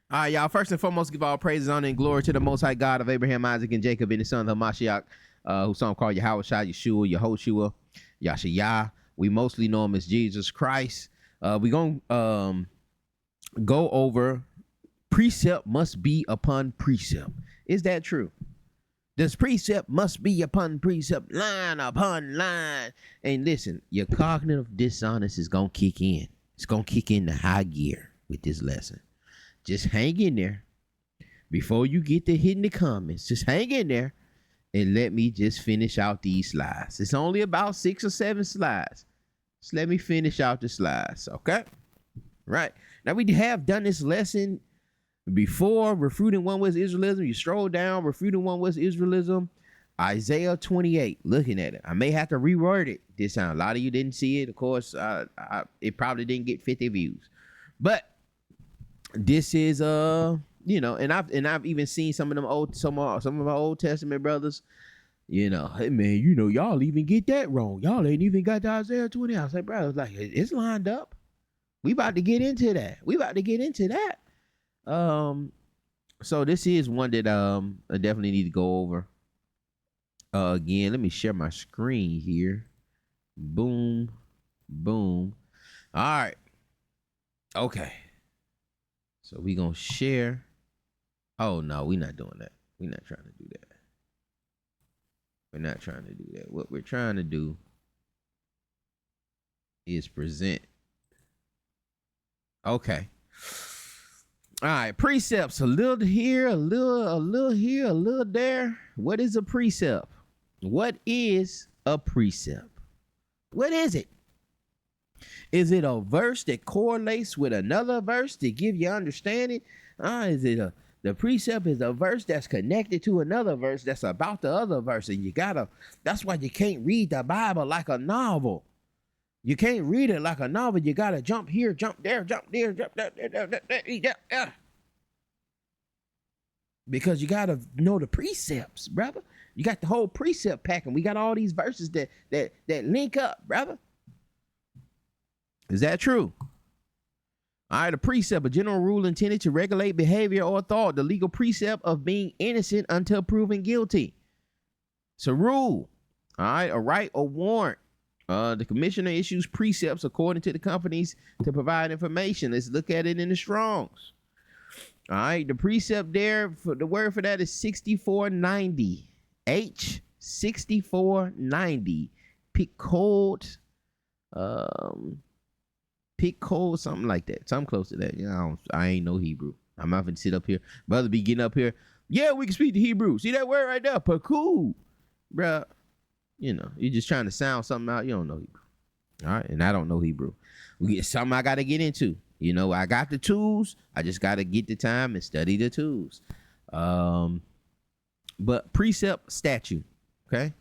All right, y'all. First and foremost, give all praises, honor, and glory to the Most High God of Abraham, Isaac, and Jacob, and the son of Mashiach, who some call Yahweh Shai, Yeshua, Yehoshua, Yashayah. We mostly know him as Jesus Christ. We're going to go over precept must be upon precept. Is that true? This precept must be upon precept, line upon line. And listen, your cognitive dissonance is going to kick in. It's going to kick in the high gear with this lesson. Just hang in there before you get to hitting the comments. Just hang in there and let me just finish out these slides. It's only about 6 or 7 slides. Just let me finish out the slides, okay? Right. Now, we have done this lesson before, refuting one West Israelism. You stroll down, refuting one West Israelism, Isaiah 28, looking at it. I may have to reword it this time. A lot of you didn't see it. Of course, it probably didn't get 50 views. But this is you know, and I've even seen some of my Old Testament brothers, you know, hey man, you know, y'all even get that wrong. Y'all ain't even got the Isaiah 20. I was like, bro, it's like it's lined up. We about to get into that. So this is one that I definitely need to go over. Again, let me share my screen here. Boom, boom. All right. Okay. So we gonna share. Oh no, we're not doing that. We're not trying to do that. We're not trying to do that. What we're trying to do is present. Okay. All right, precepts. A little here, a little here, a little there. What is a precept? What is a precept? What is it? Is it a verse that correlates with another verse to give you understanding? Is it the precept is a verse that's connected to another verse that's about the other verse, and that's why you can't read the Bible like a novel. You can't read it like a novel. You gotta jump here, jump there, jump there, jump there. Because you gotta know the precepts, brother. You got the whole precept pack, and we got all these verses that link up, brother. Is that true? All right, a precept, a general rule intended to regulate behavior or thought, the legal precept of being innocent until proven guilty. It's a rule, all right, a right or warrant. The commissioner issues precepts according to the companies to provide information. Let's look at it in the Strongs. All right, the precept there, the word for that is 6490. H 6490. Pick code, something like that. Something close to that. You know, I ain't no Hebrew. I'm not gonna sit up here. Brother be getting up here. Yeah, we can speak the Hebrew. See that word right there? Pakoo. Bruh. You know, you're just trying to sound something out. You don't know Hebrew. All right. And I don't know Hebrew. We get something I got to get into. You know, I got the tools. I just got to get the time and study the tools. But precept, statute. Okay.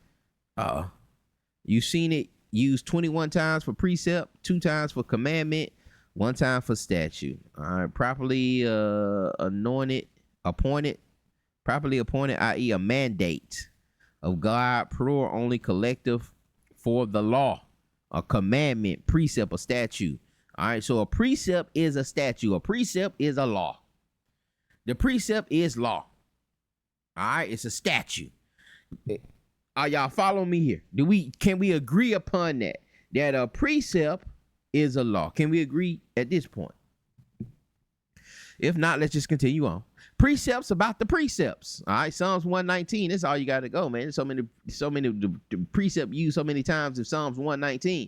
You've seen it used 21 times for precept, 2 times for commandment, 1 time for statute. All right. Properly appointed, i.e. a mandate of God, plural only, collective for the law, a commandment, precept, a statute. All right, so a precept is a statute. A precept is a law. The precept is law. All right, it's a statute. Are y'all following me here? Can we agree upon that a precept is a law? Can we agree at this point? If not, let's just continue on. Precepts about the precepts. All right, Psalms 119. That's all you got to go, man. So many the precept used so many times in Psalms 119.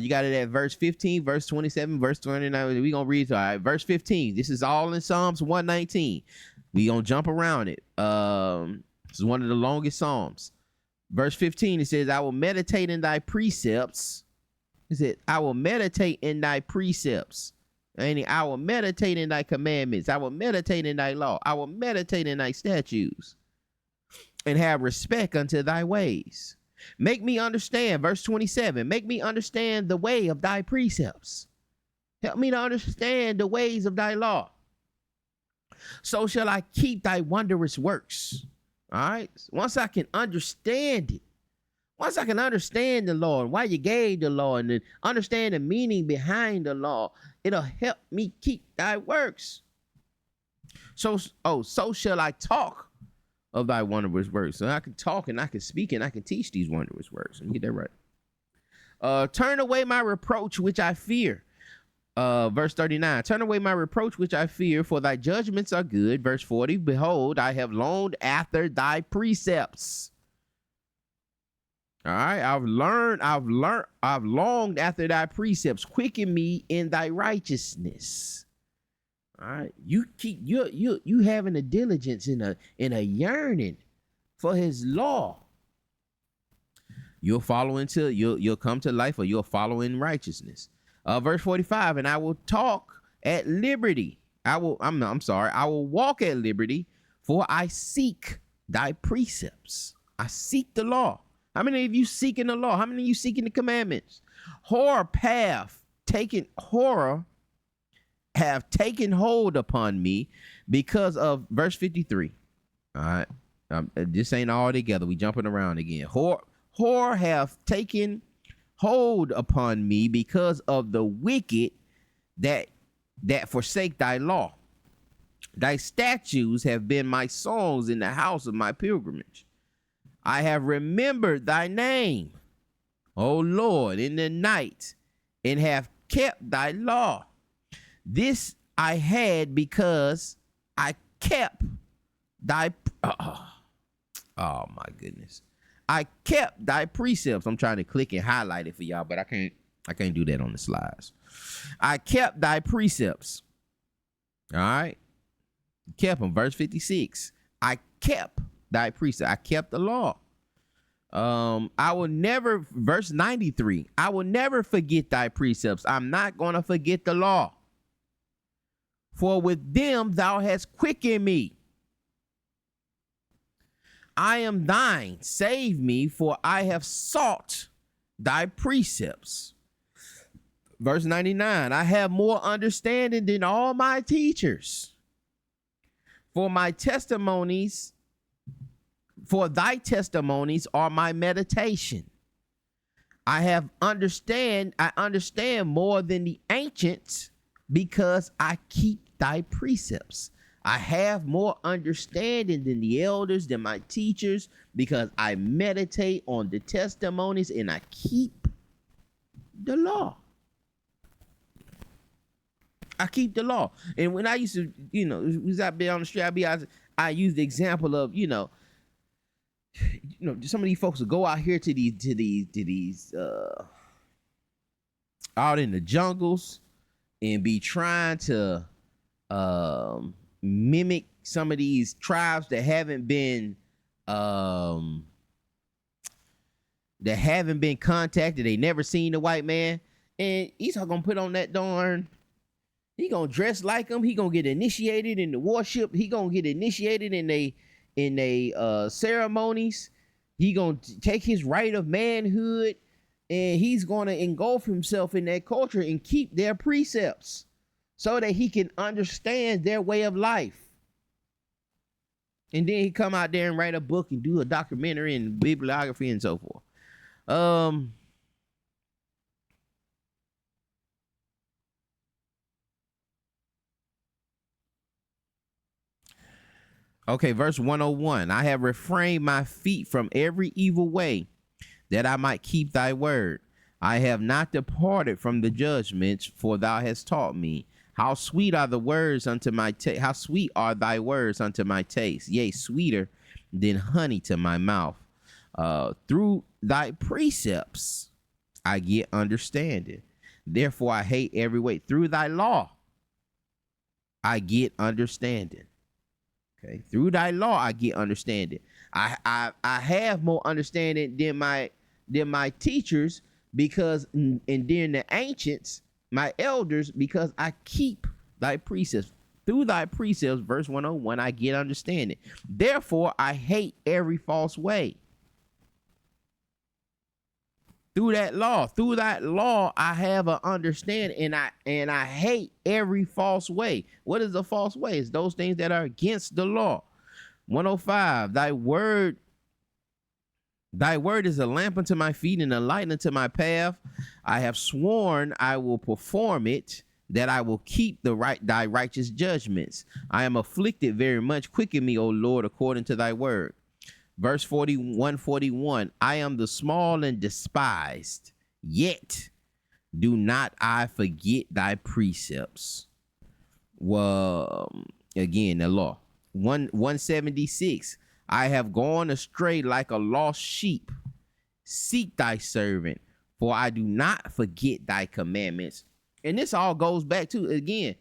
You got it at verse 15, verse 27, verse 29. We gonna read it. All right, verse 15. This is all in Psalms 119. We gonna jump around it. This is one of the longest Psalms. Verse 15. It says, "I will meditate in thy precepts." It said, "I will meditate in thy precepts." And I will meditate in thy commandments. I will meditate in thy law. I will meditate in thy statutes and have respect unto thy ways. Make me understand, verse 27, make me understand the way of thy precepts. Help me to understand the ways of thy law. So shall I keep thy wondrous works. All right. Once I can understand it, once I can understand the law and why you gave the law and then understand the meaning behind the law, it'll help me keep thy works. So shall I talk of thy wondrous works. So I can talk and I can speak and I can teach these wondrous works. Let me get that right. Turn away my reproach which I fear. Verse 39, turn away my reproach which I fear, for thy judgments are good. Verse 40, behold, I have longed after thy precepts. All right, I've longed after thy precepts. Quicken me in thy righteousness. All right, you having a diligence in a yearning for his law. You'll follow until you'll come to life, or you'll follow in righteousness. Verse 45, and I will talk at liberty. I will walk at liberty, for I seek thy precepts. I seek the law. How many of you seeking the law? How many of you seeking the commandments? Horror have taken hold upon me because of verse 53. All right. This ain't all together. We jumping around again. Horror have taken hold upon me because of the wicked that forsake thy law. Thy statutes have been my songs in the house of my pilgrimage. I have remembered thy name, O Lord, in the night, and have kept thy law. This I had because I kept thy oh my goodness. I kept thy precepts. I'm trying to click and highlight it for y'all, but I can't do that on the slides. I kept thy precepts. All right. Kept them. Verse 56. I kept thy precepts. I kept the law. I will never, verse 93. I will never forget thy precepts. I'm not going to forget the law. For with them thou hast quickened me. I am thine, save me, for I have sought thy precepts. Verse 99, I have more understanding than all my teachers. For thy testimonies are my meditation. I understand more than the ancients, because I keep thy precepts. I have more understanding than the elders, than my teachers, because I meditate on the testimonies and I keep the law. I keep the law. And when I used to, was out there on the street, I used the example of, some of these folks will go out here to these out in the jungles and be trying to mimic some of these tribes that haven't been contacted. They never seen the white man, and he's not gonna put on that darn. He gonna dress like him. He gonna get initiated in the worship. He gonna get initiated in they ceremonies. He gonna take his right of manhood, and he's gonna engulf himself in that culture and keep their precepts, so that he can understand their way of life. And then he come out there and write a book and do a documentary and bibliography and so forth. Okay, verse 101. I have refrained my feet from every evil way, that I might keep thy word. I have not departed from the judgments, for thou hast taught me. How sweet are the words unto my taste. How sweet are thy words unto my taste. Yea, sweeter than honey to my mouth. Through thy precepts I get understanding. Therefore I hate every way. Through thy law I get understanding. Okay. Through thy law I get understanding. I have more understanding than my teachers, because and then the ancients, my elders, because I keep thy precepts. Through thy precepts, verse 101, I get understanding. Therefore, I hate every false way. Through that law, I have an understanding, and I hate every false way. What is a false way? It's those things that are against the law. 105, thy word is a lamp unto my feet and a light unto my path. I have sworn I will perform it. that I will keep thy righteous judgments. I am afflicted very much. Quicken me, O Lord, according to thy word. Verse 41, I am the small and despised, yet do not I forget thy precepts. Well, again, the law. 176, I have gone astray like a lost sheep. Seek thy servant, for I do not forget thy commandments. And this all goes back to, again,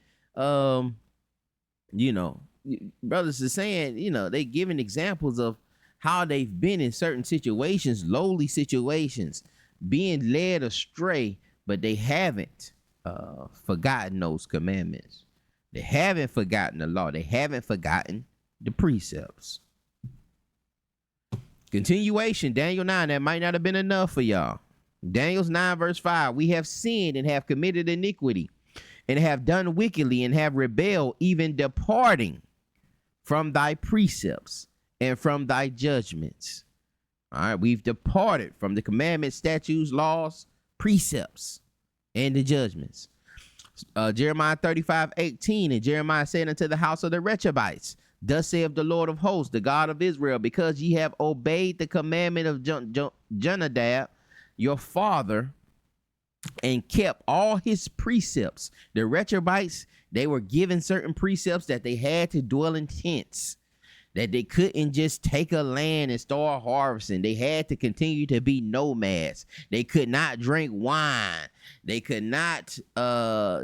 you know, brothers are saying, you know, they giving examples of how they've been in certain situations, lowly situations, being led astray, but they haven't forgotten those commandments. They haven't forgotten the law. They haven't forgotten the precepts. Continuation, Daniel 9, that might not have been enough for y'all. Daniel's 9 verse 5, we have sinned and have committed iniquity and have done wickedly and have rebelled, even departing from thy precepts and from thy judgments. All right, we've departed from the commandments, statutes, laws, precepts, and the judgments. Jeremiah 35:18, and Jeremiah said unto the house of the Rechabites, thus saith the Lord of hosts, the God of Israel, because ye have obeyed the commandment of Jonadab, your father, and kept all his precepts. The Rechabites, they were given certain precepts that they had to dwell in tents, that they couldn't just take a land and start harvesting. They had to continue to be nomads. They could not drink wine. They could not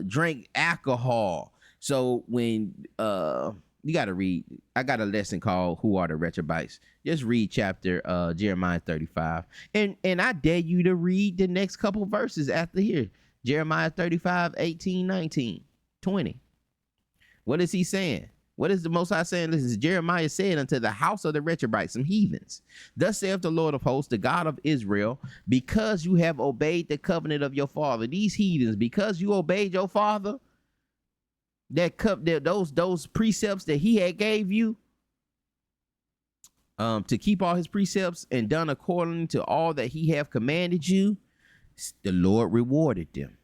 drink alcohol. So when you got to read, I got a lesson called Who Are the Rechabites? Just read chapter Jeremiah 35. And I dare you to read the next couple verses after here. Jeremiah 35:18, 19, 20. What is he saying? What is the Most High saying? This is Jeremiah said unto the house of the Rechabites, some heathens. Thus saith the Lord of hosts, the God of Israel, because you have obeyed the covenant of your father. These heathens, because you obeyed your father, those precepts that he had gave you, to keep all his precepts and done according to all that he have commanded you, the Lord rewarded them.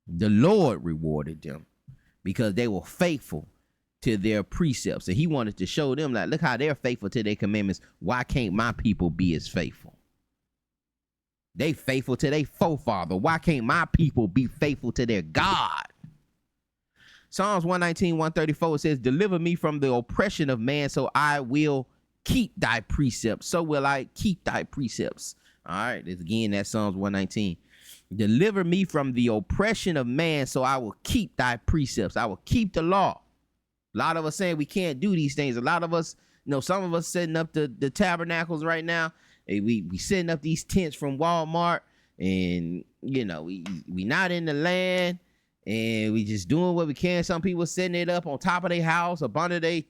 The Lord rewarded them because they were faithful to their precepts. And he wanted to show them, like, look how they're faithful to their commandments. Why can't my people be as faithful? They faithful to their forefather. Why can't my people be faithful to their God? Psalms 119, 134 says, deliver me from the oppression of man, so I will keep thy precepts. So will I keep thy precepts. All right, again, that's Psalms 119. Deliver me from the oppression of man, so I will keep thy precepts. I will keep the law. A lot of us saying we can't do these things. A lot of us, you know, some of us setting up the tabernacles right now. We setting up these tents from Walmart, and you know, we not in the land, and we just doing what we can. Some people setting it up on top of their house, up under they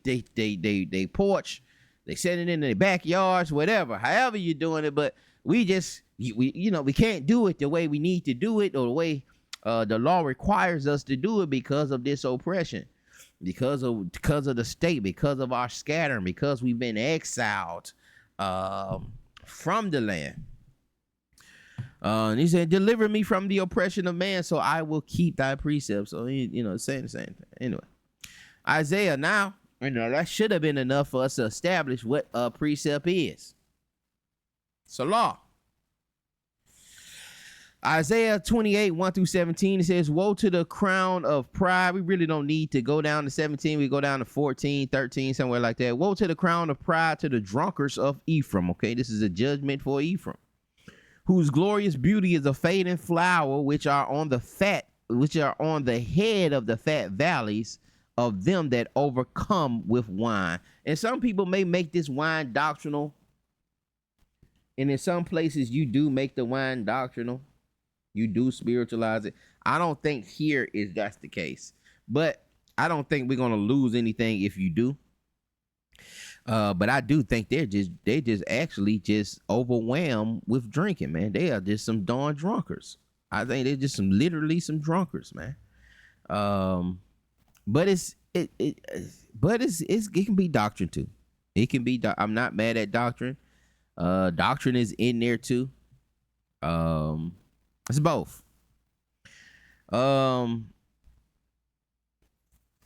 porch. They setting it in their backyards, whatever. However you're doing it, but we can't do it the way we need to do it, or the way the law requires us to do it because of this oppression. Because of the state, because of our scattering, because we've been exiled from the land. And he said, deliver me from the oppression of man, so I will keep thy precepts. So, you know, saying the same thing. Anyway, Isaiah, now, you know, that should have been enough for us to establish what a precept is. It's a law. Isaiah 28, 1 through 17, it says, woe to the crown of pride. We really don't need to go down to 17. We go down to 14, 13, somewhere like that. Woe to the crown of pride to the drunkards of Ephraim. Okay, this is a judgment for Ephraim, whose glorious beauty is a fading flower, which are on the head of the fat valleys of them that overcome with wine. And some people may make this wine doctrinal. And in some places you do make the wine doctrinal. You do spiritualize it. I don't think here that's the case, but I don't think we're gonna lose anything if you do. But I do think they just actually overwhelmed with drinking, man. They are just some darn drunkards. I think they're just literally some drunkards, man. But it can be doctrine too. It can be. I'm not mad at doctrine. Doctrine is in there too. It's both. Um,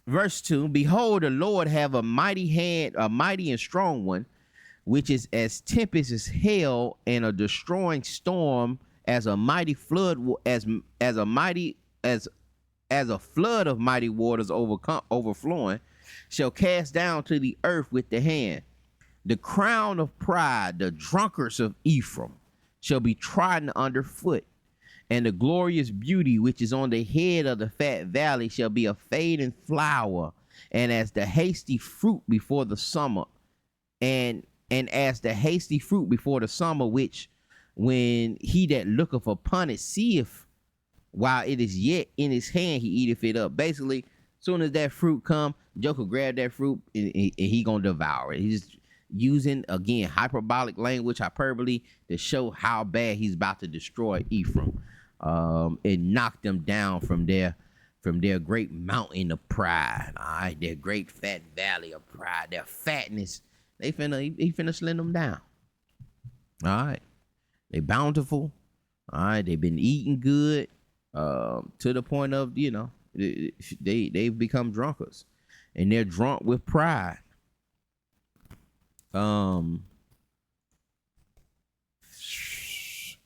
verse 2, behold, the Lord have a mighty hand, a mighty and strong one, which is as tempest as hell, and a destroying storm, as a mighty flood, as a mighty as a flood of mighty waters overflowing, shall cast down to the earth with the hand. The crown of pride, the drunkards of Ephraim, shall be trodden underfoot, and the glorious beauty which is on the head of the fat valley shall be a fading flower, and as the hasty fruit before the summer, and as the hasty fruit before the summer, which when he that looketh upon it seeth, while it is yet in his hand, he eateth it up. Basically, soon as that fruit come, Joker grab that fruit and he gonna devour it. He's just using, again, hyperbolic language, hyperbole, to show how bad he's about to destroy Ephraim, and knock them down from their great mountain of pride. All right, their great fat valley of pride, their fatness. He finna slim them down. All right, they bountiful. All right, they've been eating good, to the point of, they've become drunkards, and they're drunk with pride.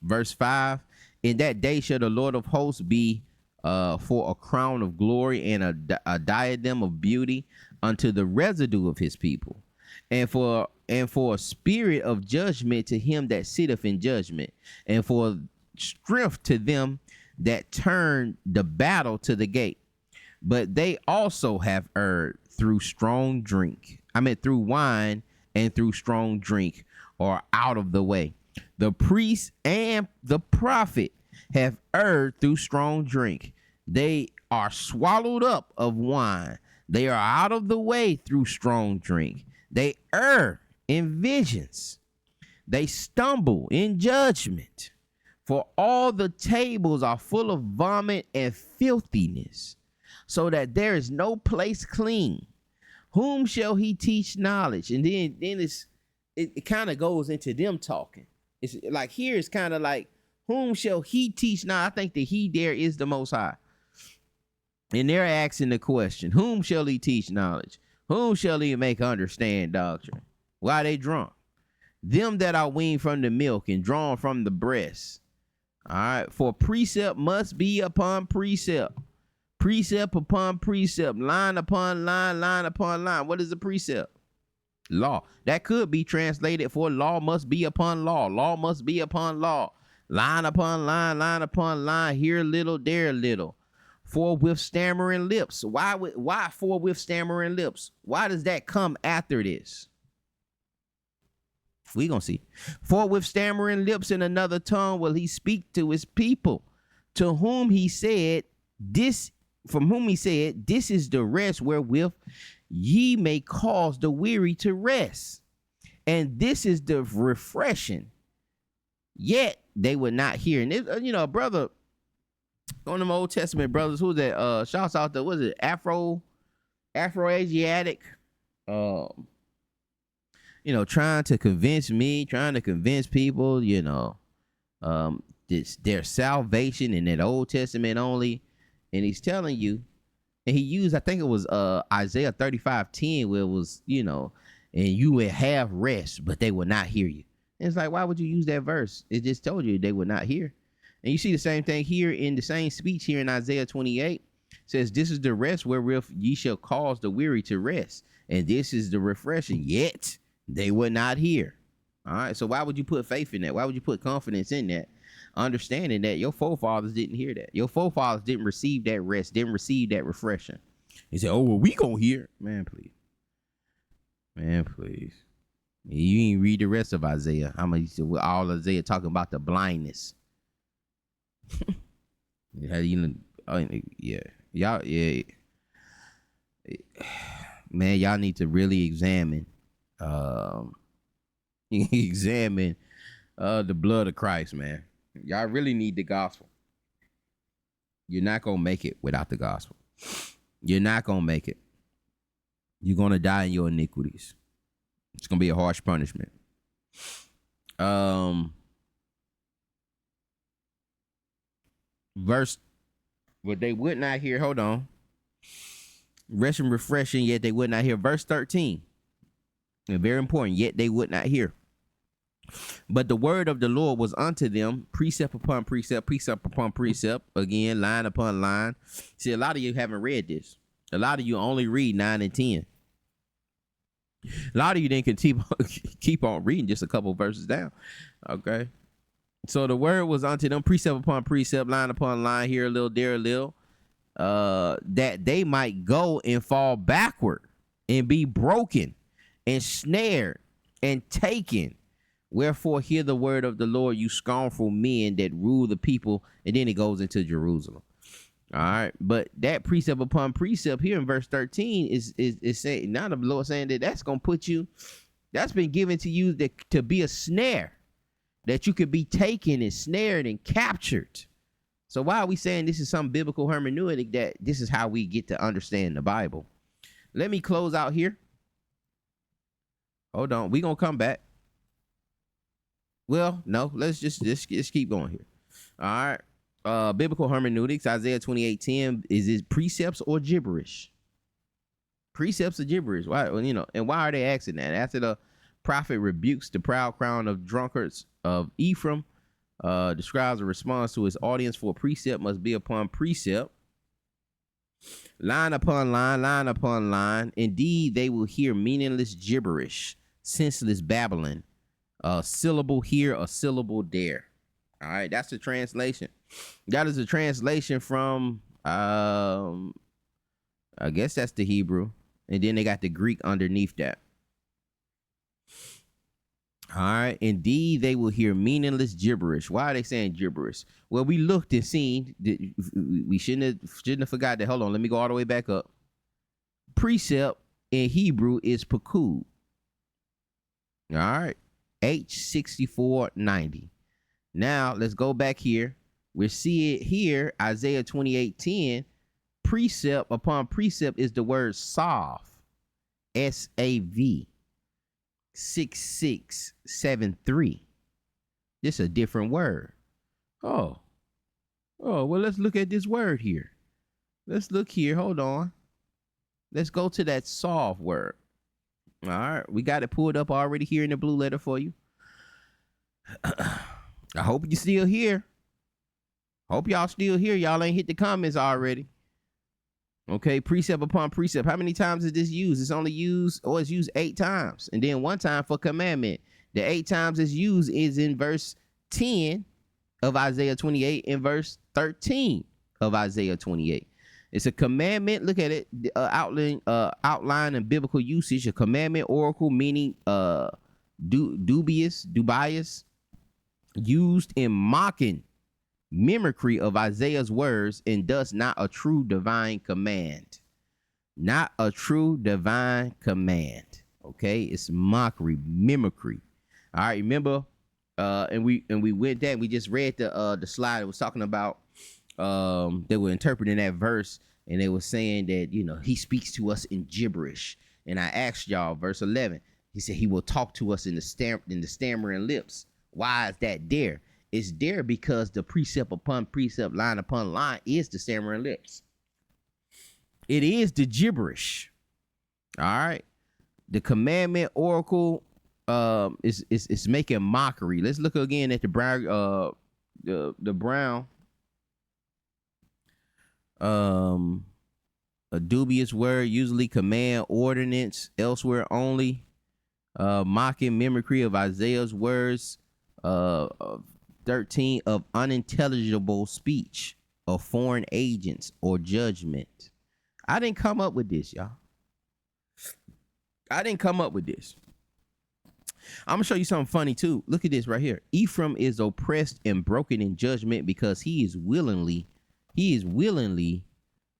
Verse 5, in that day shall the Lord of hosts be for a crown of glory and a diadem of beauty unto the residue of his people, and for a spirit of judgment to him that sitteth in judgment, and for strength to them that turn the battle to the gate. But they also have erred through through wine and through strong drink, or out of the way. The priest and the prophet have erred through strong drink. They are swallowed up of wine. They are out of the way through strong drink. They err in visions. They stumble in judgment. For all the tables are full of vomit and filthiness, so that there is no place clean. Whom shall he teach knowledge? And then it kind of goes into them talking. It's like, here it's kind of like, whom shall he teach knowledge? I think the he there is the Most High. And they're asking the question, whom shall he teach knowledge? Whom shall he make understand doctrine? Why they drunk? Them that are weaned from the milk and drawn from the breast. All right, for precept must be upon precept, precept upon precept, line upon line, line upon line. What is a precept? Law. That could be translated for law must be upon law. Law must be upon law. Line upon line, line upon line, here little, there little. For with stammering lips. Why for with stammering lips? Why does that come after this? We gonna see. For with stammering lips and another tongue will he speak to his people, to whom he said, this is the rest wherewith ye may cause the weary to rest, and this is the refreshing. Yet they would not hear. And it, brother, one of them Old Testament brothers, who's that? Shouts out the, what is it? Afro-Asiatic. Trying to convince people, their salvation in that Old Testament only. And he's telling you, and he used, I think it was Isaiah 35:10, where it was, and you will have rest, but they will not hear you. And it's like, why would you use that verse? It just told you they would not hear. And you see the same thing here in the same speech here in Isaiah 28. It says, this is the rest wherewith ye shall cause the weary to rest, and this is the refreshing, yet they would not hear. All right, so why would you put faith in that? Why would you put confidence in that? Understanding that your forefathers didn't hear that. Your forefathers didn't receive that rest, didn't receive that refreshing. He said, oh, well, we gonna hear. Man, please. Man, please. You ain't read the rest of Isaiah. All Isaiah talking about the blindness. Yeah. Y'all, yeah. Man, y'all need to really examine the blood of Christ, man. Y'all really need the gospel. You're not gonna make it without the gospel. You're not gonna make it. You're gonna die in your iniquities. It's gonna be a harsh punishment. Verse But they would not hear. Hold on. Rest and refreshing, yet they would not hear. Verse 13. And very important, yet they would not hear. But the word of the Lord was unto them, precept upon precept, precept upon precept, again, line upon line. See, a lot of you haven't read this. A lot of you only read 9 and 10. A lot of you then can keep on reading just a couple verses down. Okay. So the word was unto them, precept upon precept, line upon line, here a little, there a little, that they might go and fall backward and be broken and snared and taken. Wherefore hear the word of the Lord, you scornful men that rule the people. And then it goes into Jerusalem. All right. But that precept upon precept here in verse 13 is saying, now the Lord saying that that's going to put you, that's been given to you to be a snare, that you could be taken and snared and captured. So why are we saying this is some biblical hermeneutic, that this is how we get to understand the Bible? Let me close out here. Hold on. We're going to come back. Well, no, let's just keep going here. All right. Biblical hermeneutics, Isaiah 28:10. Is it precepts or gibberish? Precepts or gibberish? Why? Well, you know, and why are they asking that? After the prophet rebukes the proud crown of drunkards of Ephraim, describes a response to his audience, for precept must be upon precept, line upon line, line upon line. Indeed, they will hear meaningless gibberish, senseless babbling, a syllable here, a syllable there. All right, that's the translation. That is a translation from, I guess that's the Hebrew, and then they got the Greek underneath that. All right, indeed, they will hear meaningless gibberish. Why are they saying gibberish? Well, we looked and seen that we shouldn't have forgot that. Hold on, let me go all the way back up. Precept in Hebrew is pakud. All right, H6490. Now let's go back here. We see it here, Isaiah 28:10. Precept upon precept is the word sav, S-A-V, 6673. This is a different word. Oh, well, let's look at this word here. Let's look here. Hold on. Let's go to that sav word. All right, we got it pulled up already here in the blue letter for you. I hope you're still here. Hope y'all still here. Y'all ain't hit the comments already. Okay, precept upon precept. How many times is this used? It's only used, or it's used 8 times. And then 1 time for commandment. The 8 times it's used is in verse 10 of Isaiah 28 and verse 13 of Isaiah 28. It's a commandment. Look at it. Outline and biblical usage. A commandment, oracle, meaning dubious, used in mocking mimicry of Isaiah's words, and thus not a true divine command. Not a true divine command. Okay, it's mockery, mimicry. All right, remember, and we went that. We just read the slide that was talking about. They were interpreting that verse, and they were saying that, you know, he speaks to us in gibberish. And I asked y'all, verse 11. He said he will talk to us in the stammering lips. Why is that there? It's there because the precept upon precept, line upon line, is the stammering lips. It is the gibberish. All right. The commandment, oracle, is making mockery. Let's look again at the brown, a dubious word, usually command, ordinance, elsewhere only, mocking mimicry of Isaiah's words, 13 of unintelligible speech of foreign agents or judgment. I didn't come up with this, y'all. I didn't come up with this. I'm gonna show you something funny too. Look at this right here. Ephraim is oppressed and broken in judgment because he is willingly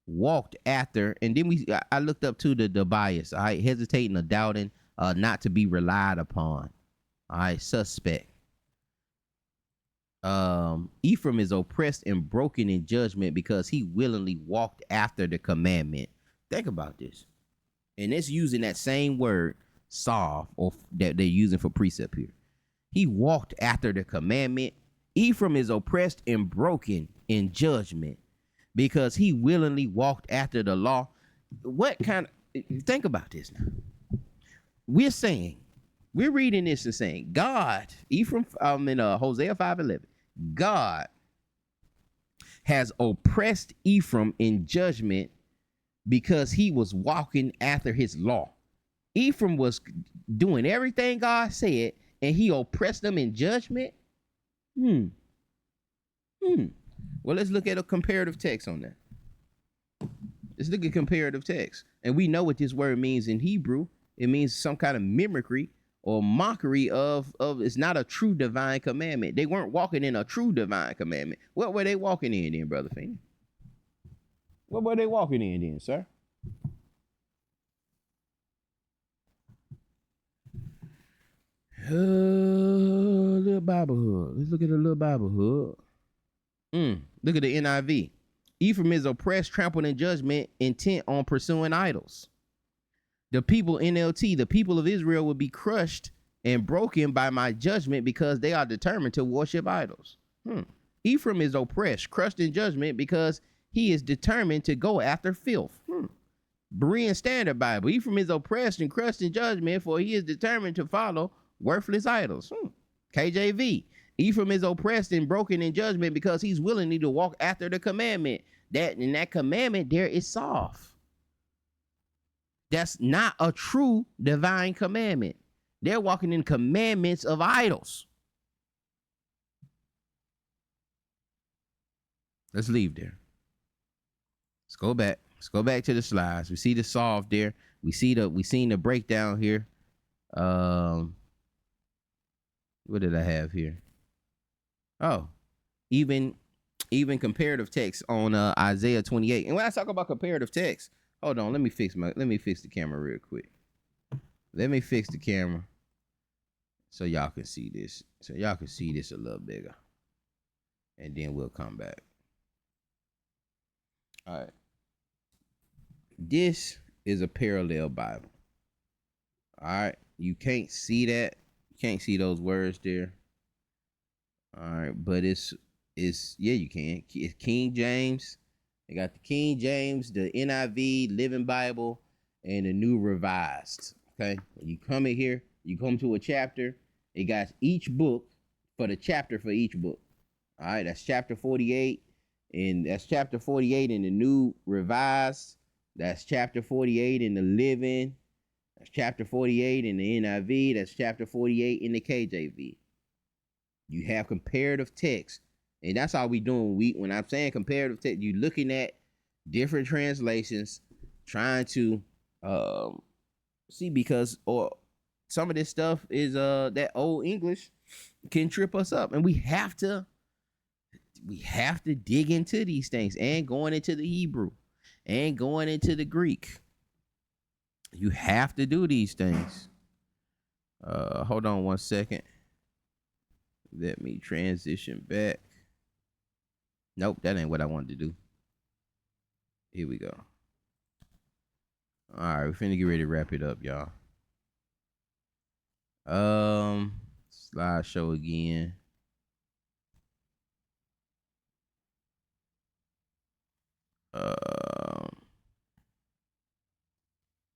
walked after. And then I looked up to the bias. All right, hesitating or doubting, not to be relied upon. All right, suspect. Ephraim is oppressed and broken in judgment because he willingly walked after the commandment. Think about this. And it's using that same word, sav, or that they're using for precept here. He walked after the commandment. Ephraim is oppressed and broken in judgment because he willingly walked after the law. What kind of, think about this now. We're reading this and saying, God, Ephraim, in Hosea 5:11, God has oppressed Ephraim in judgment because he was walking after his law. Ephraim was doing everything God said, and he oppressed them in judgment. Well, let's look at a comparative text on that. Let's look at comparative text. And we know what this word means in Hebrew. It means some kind of mimicry or mockery of it's not a true divine commandment. They weren't walking in a true divine commandment. What were they walking in then, Brother Finney? What were they walking in then, sir? Little Bible hood. Let's look at a little Bible hood. Look at the NIV. Ephraim is oppressed, trampled in judgment, intent on pursuing idols. The people, NLT, the people of Israel will be crushed and broken by my judgment because they are determined to worship idols. Ephraim is oppressed, crushed in judgment because he is determined to go after filth. Berean Standard Bible. Ephraim is oppressed and crushed in judgment, for he is determined to follow worthless idols. KJV. Ephraim is oppressed and broken in judgment because he's willing to walk after the commandment. That commandment there is soft. That's not a true divine commandment. They're walking in commandments of idols. Let's leave there. Let's go back. Let's go back to the slides. We see the solve there. We seen the breakdown here. What did I have here? Oh, even comparative text on Isaiah 28. And when I talk about comparative text, hold on, let me fix the camera real quick. Let me fix the camera so y'all can see this. So y'all can see this a little bigger. And then we'll come back. All right. This is a parallel Bible. All right. You can't see that. You can't see those words there. All right. But it's yeah, you can. It's King James. They got the King James, the NIV, Living Bible, and the New Revised. Okay. When you come in here, you come to a chapter. It got each book for the chapter for each book. All right. That's chapter 48. And that's chapter 48 in the New Revised. That's chapter 48 in the Living. That's chapter 48 in the NIV. That's chapter 48 in the KJV. You have comparative text. And that's all we doing. When I'm saying comparative text, you're looking at different translations, trying to see, because or some of this stuff is that old English can trip us up. And we have to dig into these things, and going into the Hebrew and going into the Greek. You have to do these things. Hold on one second. Let me transition back. Nope, that ain't what I wanted to do. Here we go. All right, we're finna get ready to wrap it up, y'all. Slideshow again.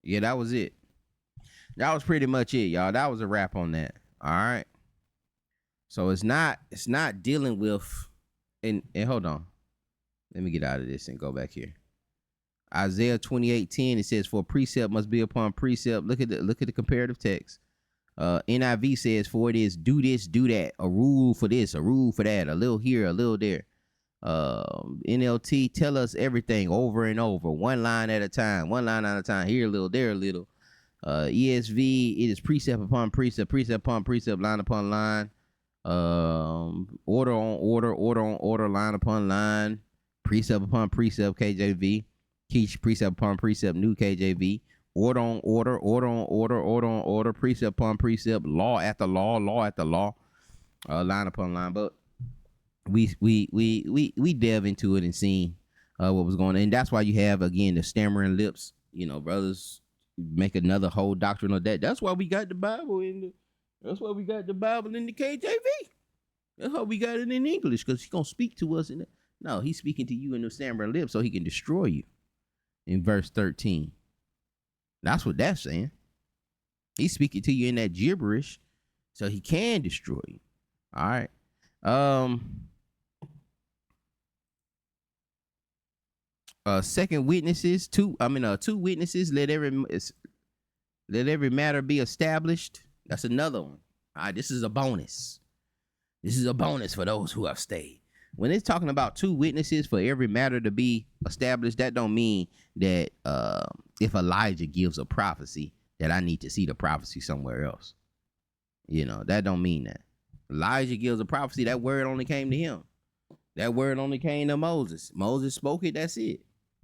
Yeah, that was it. That was pretty much it, y'all. That was a wrap on that. All right. So it's not dealing with, and hold on. Let me get out of this and go back here. Isaiah 28:10, it says, for precept must be upon precept. Look at the comparative text. NIV says, for it is do this, do that, a rule for this, a rule for that, a little here, a little there. NLT, tell us everything over and over, one line at a time, here a little, there a little. ESV, it is precept upon precept, precept upon precept, line upon line, order on order, line upon line, precept upon precept. KJV, precept upon precept, new KJV, order on order, precept upon precept, law after law, line upon line. But we delve into it and see what was going on, and that's why you have, again, the stammering lips. You know, brothers make another whole doctrine of that. That's why we got the Bible in the KJV. That's why we got it in English, because he's gonna speak to us in it. No, he's speaking to you in the stammering lips so he can destroy you. In verse 13. That's what that's saying. He's speaking to you in that gibberish so he can destroy you. All right. Second witnesses, two witnesses, let every matter be established. That's another one. All right, this is a bonus. This is a bonus for those who have stayed. When it's talking about two witnesses for every matter to be established, that don't mean that if Elijah gives a prophecy that I need to see the prophecy somewhere else. That don't mean that. Elijah gives a prophecy, that word only came to him. That word only came to Moses. Moses spoke it, that's it.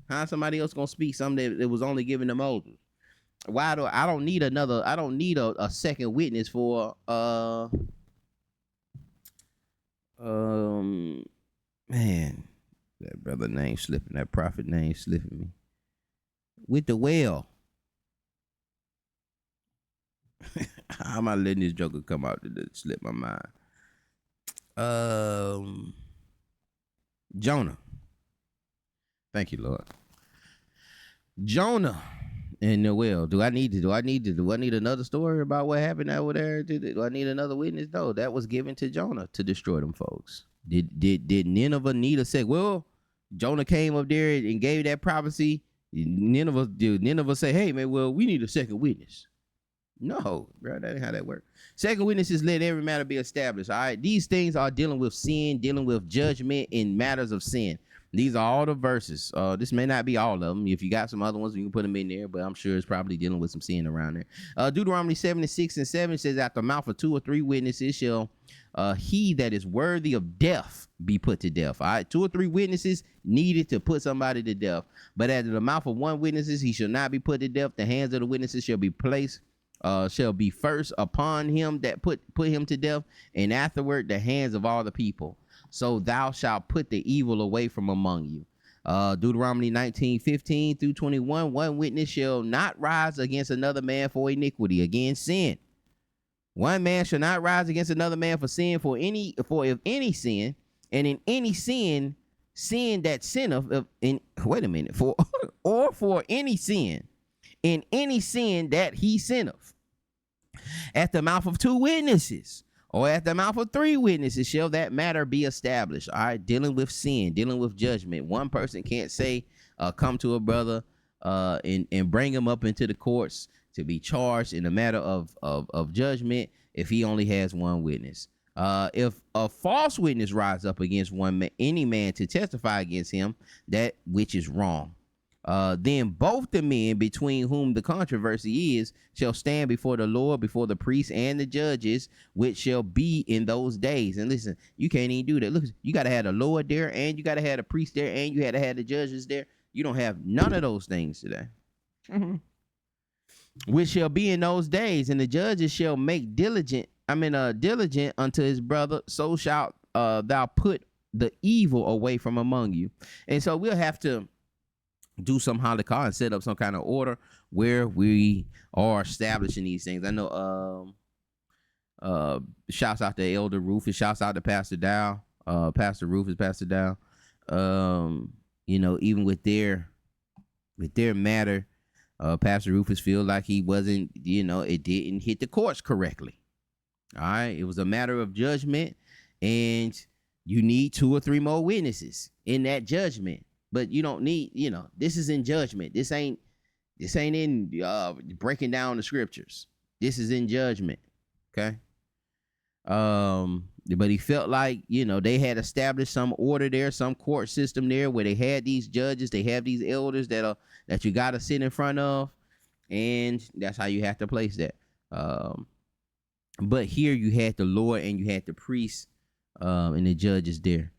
How somebody else gonna speak something that was only given to Moses? I don't need a second witness for man, that brother name slipping, that prophet name slipping me. With the well. How am I letting this joker come out to slip my mind? Jonah. Thank you, Lord. Jonah and the well. Do I need another story about what happened over there? Do I need another witness? No, that was given to Jonah to destroy them folks. Did Nineveh need a sec? Well, Jonah came up there and gave that prophecy. Nineveh say, hey man, well, we need a second witness. No, bro, that ain't how that works. Second witnesses, let every matter be established. All right, these things are dealing with sin, dealing with judgment in matters of sin. These are all the verses. This may not be all of them. If you got some other ones, you can put them in there, but I'm sure it's probably dealing with some sin around there. Deuteronomy 76:7 says, at the mouth of 2 or 3 witnesses shall he that is worthy of death be put to death. All right, 2 or 3 witnesses needed to put somebody to death. But at the mouth of 1 witnesses, he shall not be put to death. The hands of the witnesses shall be placed, shall be first upon him that put him to death, and afterward the hands of all the people. So thou shalt put the evil away from among you. Deuteronomy 19:15 through 21. One witness shall not rise against another man for iniquity, again sin. One man shall not rise against another man for sin, for if any sin, and in any sin that sinneth, for any sin, in any sin that he sinneth. At the mouth of 2 witnesses, or at the mouth of 3 witnesses shall that matter be established. All right, dealing with sin, dealing with judgment. One person can't say, come to a brother and bring him up into the courts to be charged in a matter of judgment if he only has 1 witness. If a false witness rise up against any man to testify against him, that which is wrong. Then both the men between whom the controversy is shall stand before the Lord, before the priests and the judges, which shall be in those days. And listen, you can't even do that. Look, you got to have the Lord there, and you got to have the priest there, and you had to have the judges there. You don't have none of those things today. Which shall be in those days, and the judges shall make diligent unto his brother, so shalt thou put the evil away from among you. And so we'll have to do some halakha and set up some kind of order where we are establishing these things. I know shouts out to Elder Rufus, shouts out to Pastor Dow, Pastor Rufus, Pastor Dow. Even with their matter, Pastor Rufus feel like he wasn't, it didn't hit the courts correctly. All right, it was a matter of judgment, and you need 2 or 3 more witnesses in that judgment. But you don't need, this is in judgment. This ain't in breaking down the scriptures. This is in judgment. Okay. But he felt like, they had established some order there, some court system there where they had these judges, they have these elders that you got to sit in front of, and that's how you have to place that. But here you had the Lord and you had the priests, and the judges there.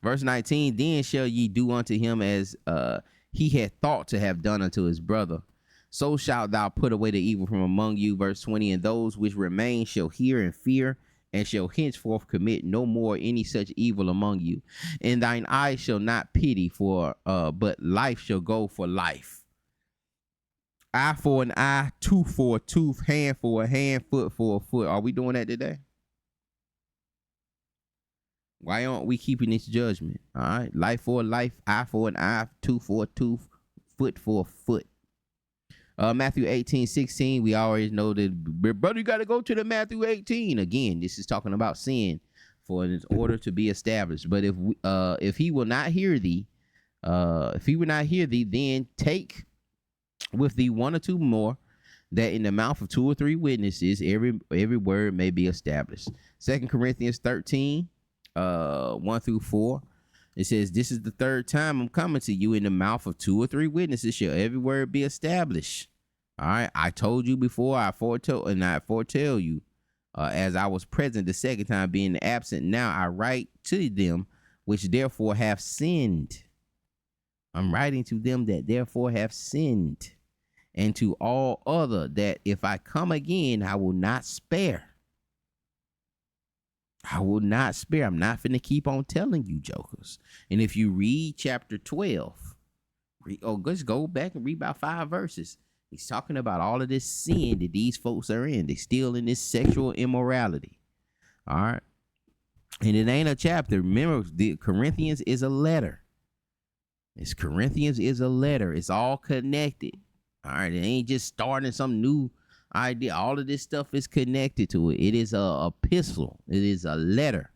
Verse 19, then shall ye do unto him as he had thought to have done unto his brother. So shalt thou put away the evil from among you. Verse 20, and those which remain shall hear and fear, and shall henceforth commit no more any such evil among you. And thine eye shall not pity but life shall go for life. Eye for an eye, tooth for a tooth, hand for a hand, foot for a foot. Are we doing that today? Why aren't we keeping this judgment? All right. Life for a life, eye for an eye, tooth for a tooth, foot for a foot. Matthew 18:16. We always know that, brother, you got to go to the Matthew 18. Again, this is talking about sin for in order to be established. But if he will not hear thee, then take with thee one or two more, that in the mouth of two or three witnesses every word may be established. 2 Corinthians 13, 1-4. It says, this is the third time I'm coming to you. In the mouth of two or three witnesses shall every word be established. All right. I told you before, I foretell you, as I was present the second time, being absent now, I write to them which therefore have sinned. I'm writing to them that therefore have sinned, and to all other that if I come again, I will not spare. I will not spare. I'm not finna keep on telling you jokers. And if you read chapter 12, just go back and read about 5 verses. He's talking about all of this sin that these folks are in. They still in this sexual immorality. All right. And it ain't a chapter. Remember, the Corinthians is a letter. Corinthians is a letter. It's all connected. All right. It ain't just starting some new idea. All of this stuff is connected to it. It is a epistle. It is a letter.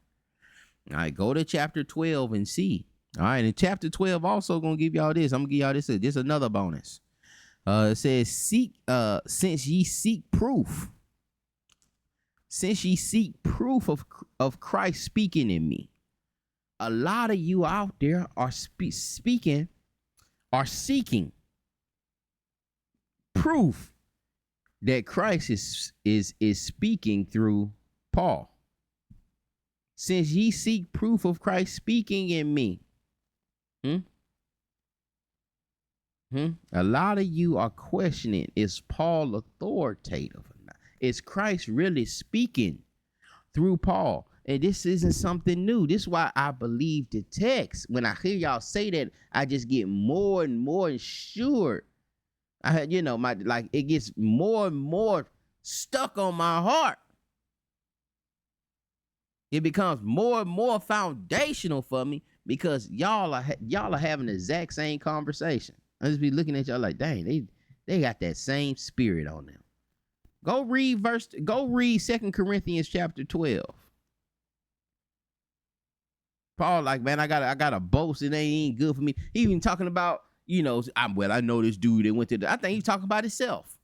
All right. Go to chapter 12 and see. All right. And chapter 12 also going to give y'all this. I'm going to give y'all this. This another bonus. It says, since ye seek proof of Christ speaking in me. A lot of you out there are seeking proof that Christ is speaking through Paul. Since ye seek proof of Christ speaking in me. A lot of you are questioning, is Paul authoritative or not? Is Christ really speaking through Paul? And this isn't something new. This is why I believe the text. When I hear y'all say that, I just get more and more assured. It gets more and more stuck on my heart. It becomes more and more foundational for me because y'all are having the exact same conversation. I just be looking at y'all like, dang, they got that same spirit on them. Go read 2 Corinthians chapter 12. Paul, like, man, I gotta boast, and they ain't good for me. He even talking about, I know this dude that went to I think he's talking about himself.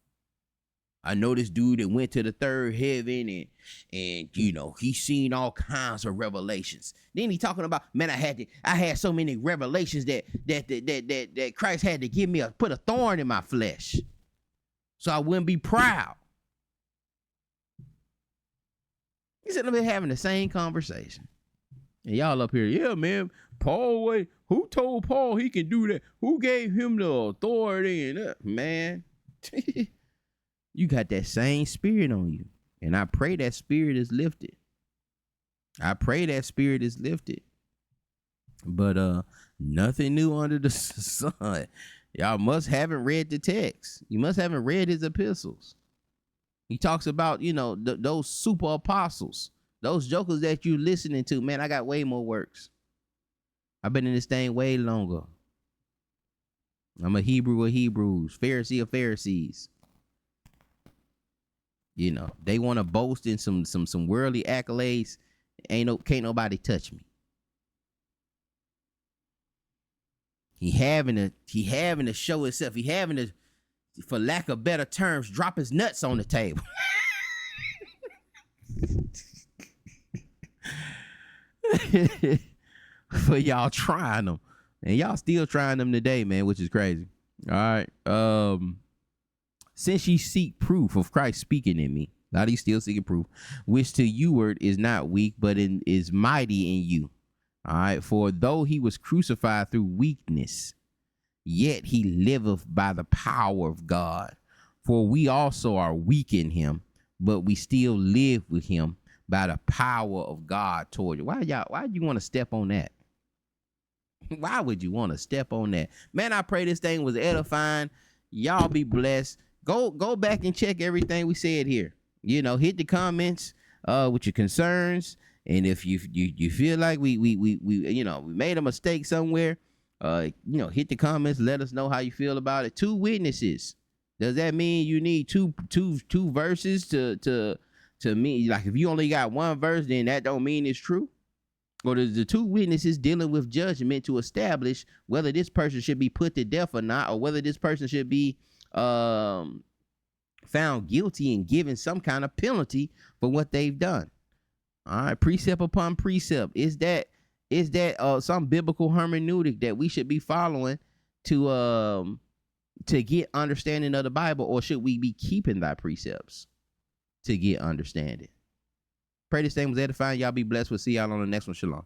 I know this dude that went to the third heaven and he's seen all kinds of revelations. Then he talking about, man, I had so many revelations that Christ had to give me put a thorn in my flesh so I wouldn't be proud. He said, I've been having the same conversation. And y'all up here, yeah, man, Paul, who told Paul he can do that? Who gave him the authority? And man, you got that same spirit on you. And I pray that spirit is lifted. But nothing new under the sun. Y'all must haven't read the text. You must haven't read his epistles. He talks about, those super apostles. Those jokers that you listening to, man, I got way more works. I've been in this thing way longer. I'm a Hebrew of Hebrews, Pharisee of Pharisees. They want to boast in some worldly accolades. Can't nobody touch me. He having to show himself. He having to, for lack of better terms, drop his nuts on the table. For y'all trying them, and y'all still trying them today, man, which is crazy. All right. Since ye seek proof of Christ speaking in me, a lot of you still seeking proof, which to you word is not weak, but is mighty in you. All right. For though he was crucified through weakness, yet he liveth by the power of God. For we also are weak in him, but we still live with him by the power of God toward you. Why do you want to step on that? Why would you want to step on that? Man, I pray this thing was edifying. Y'all be blessed. Go back and check everything we said here. Hit the comments with your concerns. And if you feel like we we made a mistake somewhere, hit the comments, let us know how you feel about it. 2 witnesses. Does that mean you need two verses to me? Like, if you only got 1 verse, then that don't mean it's true? Or does the 2 witnesses dealing with judgment to establish whether this person should be put to death or not, or whether this person should be found guilty and given some kind of penalty for what they've done? All right, precept upon precept. Is that some biblical hermeneutic that we should be following to get understanding of the Bible, or should we be keeping thy precepts to get understanding? Pray this thing was edifying. Y'all be blessed. We'll see y'all on the next one. Shalom.